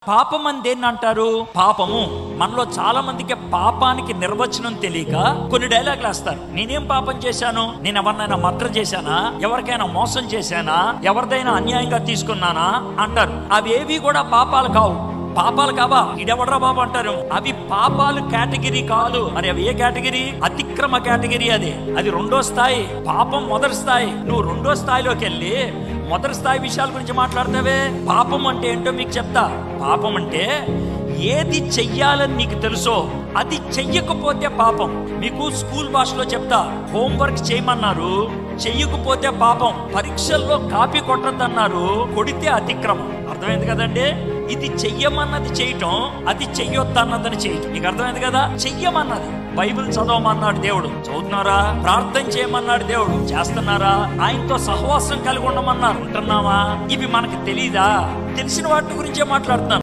పాపం అని దేన్ని అంటారు? పాపము. మనలో చాలా మందికి పాపానికి నిర్వచనం తెలియక కొన్ని డైలాగులు వేస్తారు. నేనేం పాపం చేశాను? నేను ఎవరినైనా మర్డర్ చేశానా? ఎవరికైనా మోసం చేశానా? ఎవరిదైనా అన్యాయంగా తీసుకున్నానా అంటారు. అవి ఏవి కూడా పాపాలు కావు. పాపాలు కావా? ఇడెవడ్రా బాబు అంటారు. అవి పాపాలు కేటగిరీ కాదు. మరి అవి ఏ కేటగిరీ? అతిక్రమ కేటగిరీ. అది రెండో స్థాయి. పాపం మొదటి స్థాయి. నువ్వు రెండో స్థాయిలోకి వెళ్ళి మొదటి స్థాయి విషయాల గురించి మాట్లాడతావే. పాపం అంటే ఏంటో మీకు చెప్తా. పాపం అంటే ఏది చెయ్యాలని నీకు తెలుసో అది చెయ్యకపోతే పాపం. మీకు స్కూల్ భాషలో చెప్తా. హోంవర్క్ చేయమన్నారు, చెయ్యకపోతే పాపం. పరీక్షల్లో కాపీ కొట్టద్దన్నారు, కొడితే అతిక్రమం. అర్థమైంది కదండి? ఇది చెయ్యమన్నది చేయటం, అది చెయ్యొద్దన్నదని చేయటం. నీకు అర్థమైంది కదా? చెయ్యమన్నది బైబిల్ చదవమన్నాడు దేవుడు, చదువుతున్నారా? ప్రార్థన చేయమన్నాడు దేవుడు, చేస్తున్నారా? ఆయనతో సహవాసం కలిగి ఉండమన్నారు, ఉంటున్నావా? ఇవి మనకు తెలీదా? తెలిసిన వాటి గురించే మాట్లాడుతున్నాను.